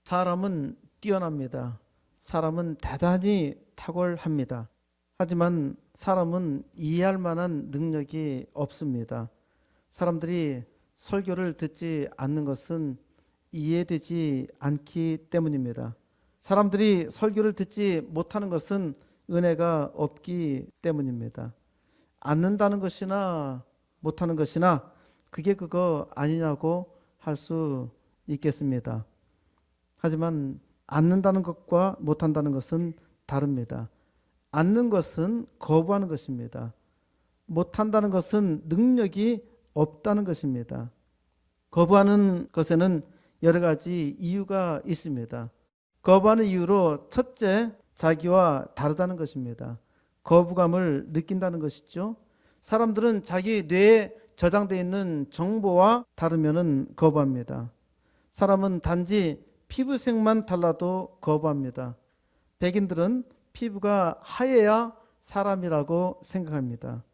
사람은 뛰어납니다. 사람은 대단히 탁월합니다. 하지만 사람은 이해할 만한 능력이 없습니다. 사람들이 설교를 듣지 않는 것은 이해되지 않기 때문입니다. 사람들이 설교를 듣지 못하는 것은 은혜가 없기 때문입니다. 않는다는 것이나 못하는 것이나 그게 그거 아니냐고 할 수 있겠습니다. 하지만 않는다는 것과 못한다는 것은 다릅니다. 않는 것은 거부하는 것입니다. 못한다는 것은 능력이 없다는 것입니다. 거부하는 것에는 여러 가지 이유가 있습니다. 거부하는 이유로 첫째, 자기와 다르다는 것입니다. 거부감을 느낀다는 것이죠. 사람들은 자기 뇌에 저장되어 있는 정보와 다르면 거부합니다. 사람은 단지 피부색만 달라도 거부합니다. 백인들은 피부가 하얘야 사람이라고 생각합니다.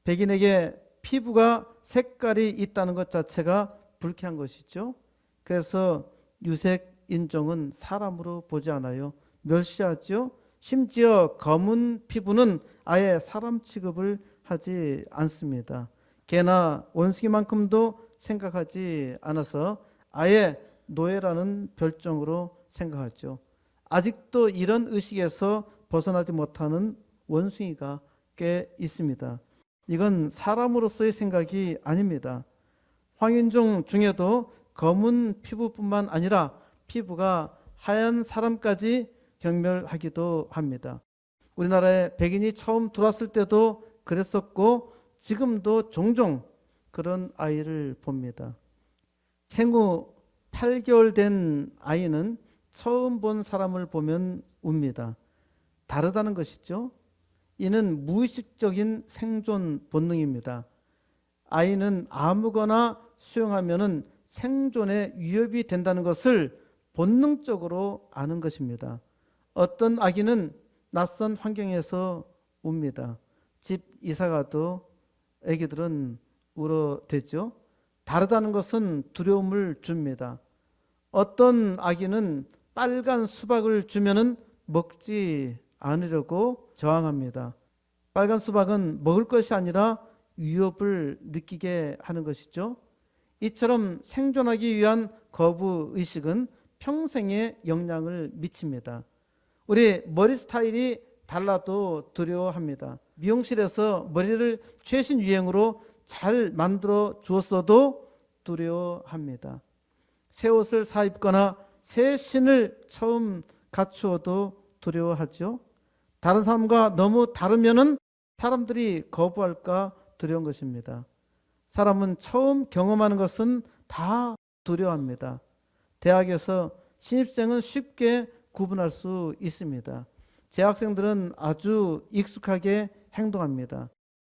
백인에게 피부가 색깔이 있다는 것 자체가 불쾌한 것이죠. 그래서 유색 인종은 사람으로 보지 않아요. 멸시하죠. 심지어 검은 피부는 아예 사람 취급을 하지 않습니다. 개나 원숭이만큼도 생각하지 않아서 아예 노예라는 별종으로 생각하죠. 아직도 이런 의식에서 벗어나지 못하는 원숭이가 꽤 있습니다. 이건 사람으로서의 생각이 아닙니다. 황인종 중에도 검은 피부뿐만 아니라 피부가 하얀 사람까지 경멸하기도 합니다. 우리나라에 백인이 처음 들어왔을 때도 그랬었고 지금도 종종 그런 아이를 봅니다. 생후 8개월 된 아이는 처음 본 사람을 보면 웁니다. 다르다는 것이죠. 이는 무의식적인 생존 본능입니다. 아이는 아무거나 수용하면 생존에 위협이 된다는 것을 본능적으로 아는 것입니다. 어떤 아기는 낯선 환경에서 웁니다. 집 이사가도 아기들은 울어대죠. 다르다는 것은 두려움을 줍니다. 어떤 아기는 빨간 수박을 주면은 먹지 않으려고 저항합니다. 빨간 수박은 먹을 것이 아니라 위협을 느끼게 하는 것이죠. 이처럼 생존하기 위한 거부 의식은 평생에 영향을 미칩니다. 우리 머리 스타일이 달라도 두려워합니다. 미용실에서 머리를 최신 유행으로 잘 만들어 주었어도 두려워합니다. 새 옷을 사 입거나 새 신을 처음 갖추어도 두려워하죠. 다른 사람과 너무 다르면은 사람들이 거부할까 두려운 것입니다. 사람은 처음 경험하는 것은 다 두려워합니다. 대학에서 신입생은 쉽게 구분할 수 있습니다. 재학생들은 아주 익숙하게 행동합니다.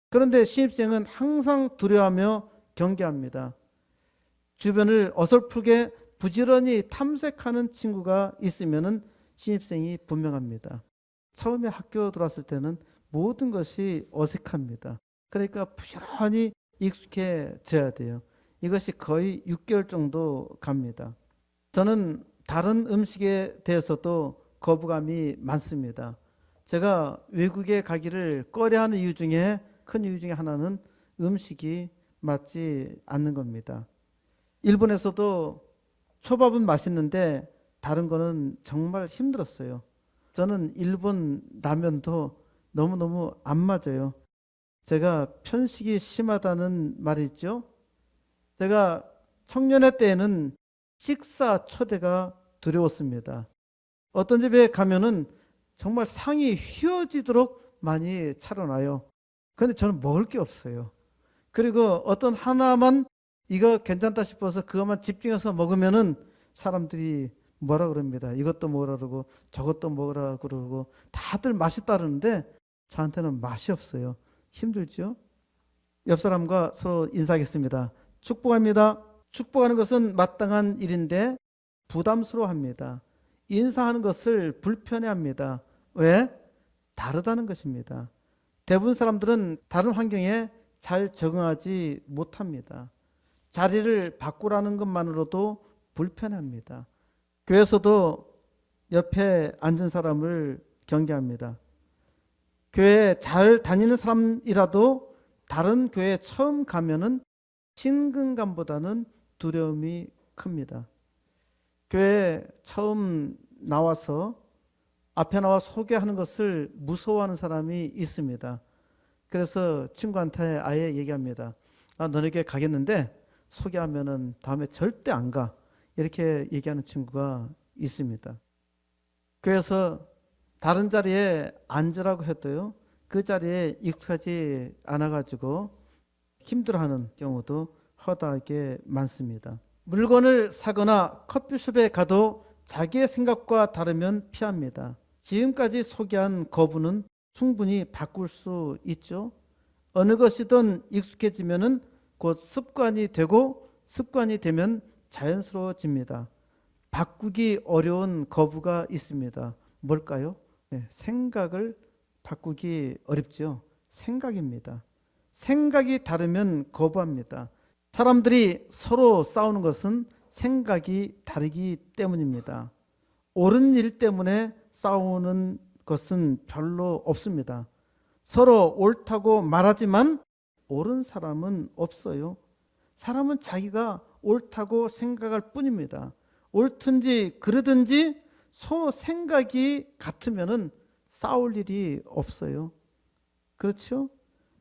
그런데 신입생은 항상 두려워하며 경계합니다. 주변을 어설프게 부지런히 탐색하는 친구가 있으면 신입생이 분명합니다. 처음에 학교 들어왔을 때는 모든 것이 어색합니다. 그러니까 부지런히 익숙해져야 돼요. 이것이 거의 6개월 정도 갑니다. 저는 다른 음식에 대해서도 거부감이 많습니다. 제가 외국에 가기를 꺼려하는 이유 중에 큰 이유 중에 하나는 음식이 맞지 않는 겁니다. 일본에서도 초밥은 맛있는데 다른 거는 정말 힘들었어요. 저는 일본 라면도 너무너무 안 맞아요. 제가 편식이 심하다는 말이 있죠. 제가 청년의 때에는 식사 초대가 두려웠습니다. 어떤 집에 가면은 정말 상이 휘어지도록 많이 차려놔요. 그런데 저는 먹을 게 없어요. 그리고 어떤 하나만 이거 괜찮다 싶어서 그것만 집중해서 먹으면은 사람들이 뭐라 그럽니다. 이것도 먹으라 그러고 저것도 먹으라 그러고 다들 맛있다 그러는데 저한테는 맛이 없어요. 힘들죠? 옆 사람과 서로 인사하겠습니다. 축복합니다. 축복하는 것은 마땅한 일인데 부담스러워합니다. 인사하는 것을 불편해합니다. 왜? 다르다는 것입니다. 대부분 사람들은 다른 환경에 잘 적응하지 못합니다. 자리를 바꾸라는 것만으로도 불편합니다. 교회에서도 옆에 앉은 사람을 경계합니다. 교회 잘 다니는 사람이라도 다른 교회 처음 가면은 친근감보다는 두려움이 큽니다. 교회 처음 나와서 앞에 나와 소개하는 것을 무서워하는 사람이 있습니다. 그래서 친구한테 아예 얘기합니다. 나 너네 교회 가겠는데 소개하면은 다음에 절대 안 가. 이렇게 얘기하는 친구가 있습니다. 그래서 다른 자리에 앉으라고 해도요, 그 자리에 익숙하지 않아가지고 힘들어하는 경우도 허다하게 많습니다. 물건을 사거나 커피숍에 가도 자기의 생각과 다르면 피합니다. 지금까지 소개한 거부는 충분히 바꿀 수 있죠. 어느 것이든 익숙해지면은 곧 습관이 되고 습관이 되면 자연스러워집니다. 바꾸기 어려운 거부가 있습니다. 뭘까요? 생각을 바꾸기 어렵죠. 생각입니다. 생각이 다르면 거부합니다. 사람들이 서로 싸우는 것은 생각이 다르기 때문입니다. 옳은 일 때문에 싸우는 것은 별로 없습니다. 서로 옳다고 말하지만 옳은 사람은 없어요. 사람은 자기가 옳다고 생각할 뿐입니다. 옳든지 그러든지 서로 생각이 같으면은 싸울 일이 없어요. 그렇죠?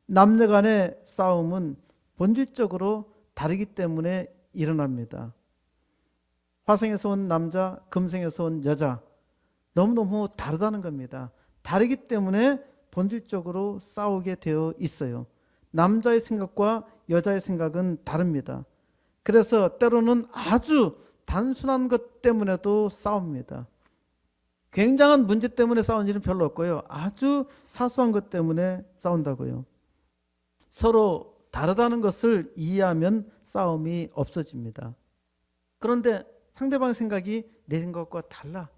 남녀 간의 싸움은 본질적으로 다르기 때문에 일어납니다. 화성에서 온 남자, 금성에서 온 여자, 너무너무 다르다는 겁니다. 다르기 때문에 본질적으로 싸우게 되어 있어요. 남자의 생각과 여자의 생각은 다릅니다. 그래서 때로는 아주 단순한 것 때문에도 싸웁니다. 굉장한 문제 때문에 싸우는 일은 별로 없고요. 아주 사소한 것 때문에 싸운다고요. 서로 다르다는 것을 이해하면 싸움이 없어집니다. 그런데 상대방 생각이 내 생각과 달라.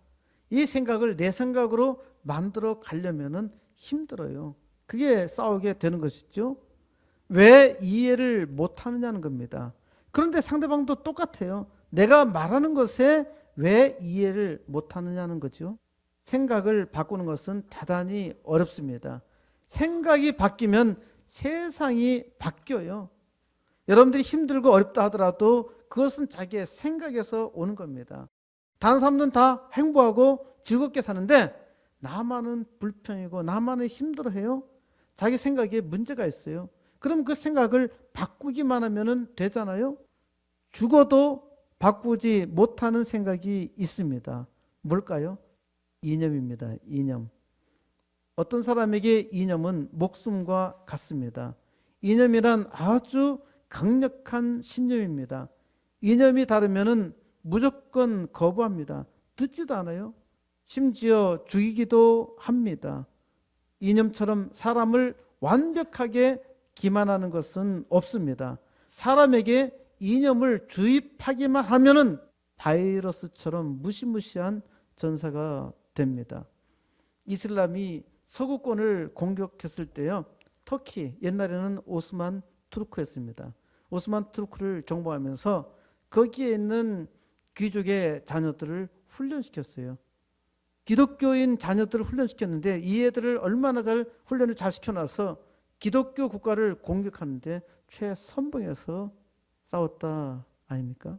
이 생각을 내 생각으로 만들어 가려면은 힘들어요. 그게 싸우게 되는 것이죠. 왜 이해를 못 하느냐는 겁니다. 그런데 상대방도 똑같아요. 내가 말하는 것에 왜 이해를 못 하느냐는 거죠. 생각을 바꾸는 것은 대단히 어렵습니다. 생각이 바뀌면 세상이 바뀌어요. 여러분들이 힘들고 어렵다 하더라도 그것은 자기의 생각에서 오는 겁니다. 다른 사람들은 다 행복하고 즐겁게 사는데 나만은 불평이고 나만은 힘들어해요. 자기 생각에 문제가 있어요. 그럼 그 생각을 바꾸기만 하면 되잖아요. 죽어도 바꾸지 못하는 생각이 있습니다. 뭘까요? 이념입니다. 이념. 어떤 사람에게 이념은 목숨과 같습니다. 이념이란 아주 강력한 신념입니다. 이념이 다르면은 무조건 거부합니다. 듣지도 않아요. 심지어 죽이기도 합니다. 이념처럼 사람을 완벽하게 기만하는 것은 없습니다. 사람에게 이념을 주입하기만 하면은 바이러스처럼 무시무시한 전사가 됩니다. 이슬람이 서구권을 공격했을 때요, 터키, 옛날에는 오스만 투르크였습니다. 오스만 투르크를 정복하면서 거기에 있는 귀족의 자녀들을 훈련시켰어요. 기독교인 자녀들을 훈련시켰는데 이 애들을 얼마나 잘 훈련을 잘 시켜놔서 기독교 국가를 공격하는데 최선봉에서 싸웠다 아닙니까?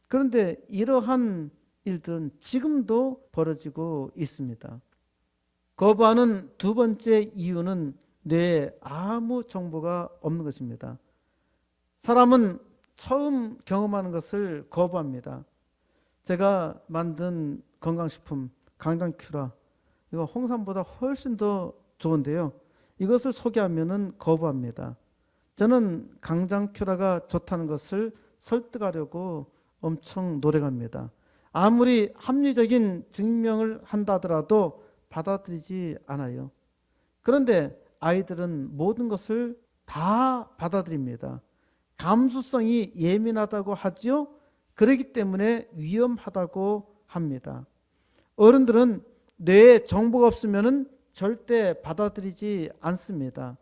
그런데 이러한 일들은 지금도 벌어지고 있습니다. 거부하는 두 번째 이유는 뇌에 아무 정보가 없는 것입니다. 사람은 처음 경험하는 것을 거부합니다. 제가 만든 건강식품 강장큐라, 이거 홍삼보다 훨씬 더 좋은데요. 이것을 소개하면은 거부합니다. 저는 강장큐라가 좋다는 것을 설득하려고 엄청 노력합니다. 아무리 합리적인 증명을 한다더라도 받아들이지 않아요. 그런데 아이들은 모든 것을 다 받아들입니다. 감수성이 예민하다고 하지요. 그렇기 때문에 위험하다고 합니다. 어른들은 뇌에 정보가 없으면 절대 받아들이지 않습니다.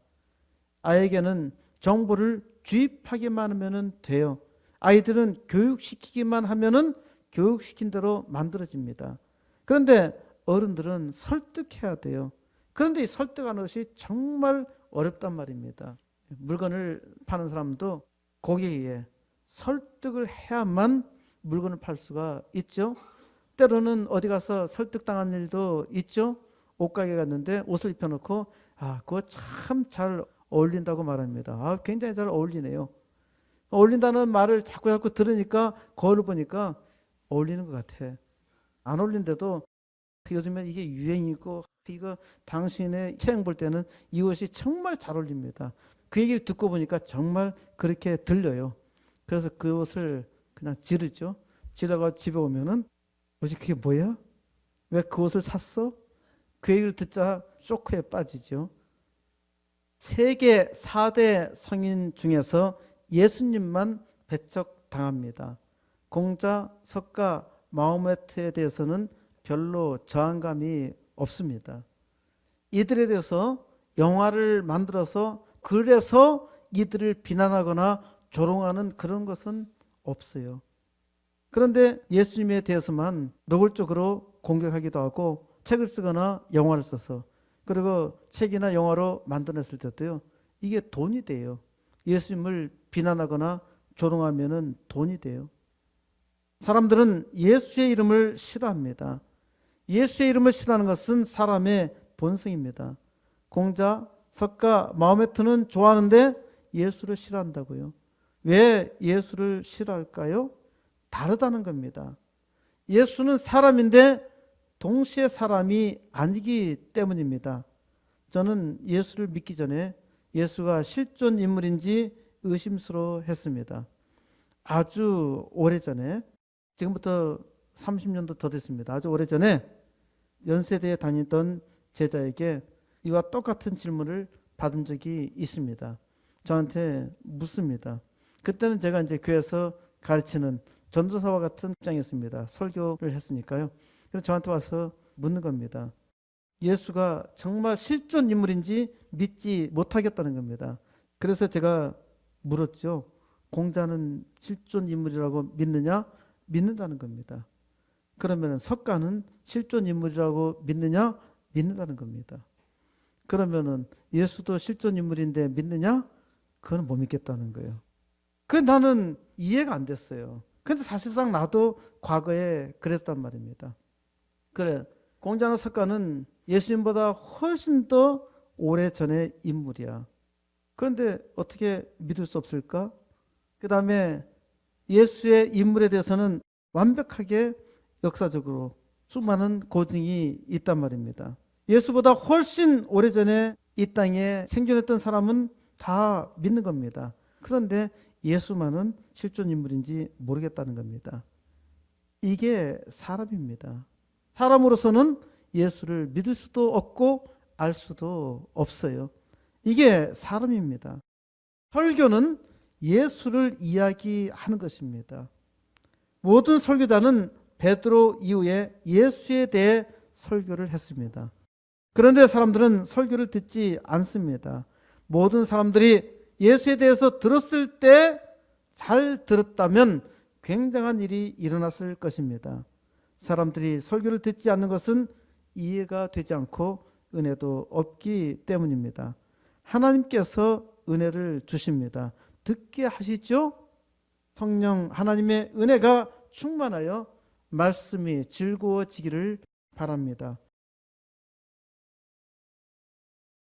아이에게는 정보를 주입하기만 하면 돼요. 아이들은 교육시키기만 하면 교육시킨 대로 만들어집니다. 그런데 어른들은 설득해야 돼요. 그런데 이 설득하는 것이 정말 어렵단 말입니다. 물건을 파는 사람도 고객에게 설득을 해야만 물건을 팔 수가 있죠. 때로는 어디 가서 설득당한 일도 있죠. 옷가게 갔는데 옷을 입혀놓고 그거 참 잘 어울린다고 말합니다. 굉장히 잘 어울리네요. 어울린다는 말을 자꾸 들으니까 거울을 보니까 어울리는 것 같아. 안 어울린데도 요즘에 이게 유행이고 이거 당신의 체형 볼 때는 이 옷이 정말 잘 어울립니다. 그 얘기를 듣고 보니까 정말 그렇게 들려요. 그래서 그 옷을 그냥 지르죠. 지르고 집에 오면은 뭐지 그게 뭐야? 왜 그 옷을 샀어? 그 얘기를 듣자 쇼크에 빠지죠. 세계 4대 성인 중에서 예수님만 배척당합니다. 공자, 석가, 마호메트에 대해서는 별로 저항감이 없습니다. 이들에 대해서 영화를 만들어서 그래서 이들을 비난하거나 조롱하는 그런 것은 없어요. 그런데 예수님에 대해서만 노골적으로 공격하기도 하고 책을 쓰거나 영화를 써서 그리고 책이나 영화로 만들었을 때도요. 이게 돈이 돼요. 예수님을 비난하거나 조롱하면은 돈이 돼요. 사람들은 예수의 이름을 싫어합니다. 예수의 이름을 싫어하는 것은 사람의 본성입니다. 공자, 석가, 마호메트는 좋아하는데 예수를 싫어한다고요. 왜 예수를 싫어할까요? 다르다는 겁니다. 예수는 사람인데 동시에 사람이 아니기 때문입니다. 저는 예수를 믿기 전에 예수가 실존 인물인지 의심스러워했습니다. 아주 오래전에 지금부터 30년도 더 됐습니다. 아주 오래전에 연세대에 다니던 제자에게 이와 똑같은 질문을 받은 적이 있습니다. 저한테 묻습니다. 그때는 제가 이제 교회에서 가르치는 전도사와 같은 입장이었습니다. 설교를 했으니까요. 그래서 저한테 와서 묻는 겁니다. 예수가 정말 실존 인물인지 믿지 못하겠다는 겁니다. 그래서 제가 물었죠. 공자는 실존 인물이라고 믿느냐? 믿는다는 겁니다. 그러면 석가는 실존 인물이라고 믿느냐? 믿는다는 겁니다. 그러면은 예수도 실존 인물인데 믿느냐? 그건 못 믿겠다는 거예요. 그 나는 이해가 안 됐어요. 근데 사실상 나도 과거에 그랬단 말입니다. 그래, 공자나 석가는 예수님보다 훨씬 더 오래전의 인물이야. 그런데 어떻게 믿을 수 없을까? 그 다음에 예수의 인물에 대해서는 완벽하게 역사적으로 수많은 고증이 있단 말입니다. 예수보다 훨씬 오래전에 이 땅에 생존했던 사람은 다 믿는 겁니다. 그런데 예수만은 실존 인물인지 모르겠다는 겁니다. 이게 사람입니다. 사람으로서는 예수를 믿을 수도 없고 알 수도 없어요. 이게 사람입니다. 설교는 예수를 이야기하는 것입니다. 모든 설교자는 베드로 이후에 예수에 대해 설교를 했습니다. 그런데 사람들은 설교를 듣지 않습니다. 모든 사람들이 예수에 대해서 들었을 때 잘 들었다면 굉장한 일이 일어났을 것입니다. 사람들이 설교를 듣지 않는 것은 이해가 되지 않고 은혜도 없기 때문입니다. 하나님께서 은혜를 주십니다. 듣게 하시죠? 성령 하나님의 은혜가 충만하여 말씀이 즐거워지기를 바랍니다.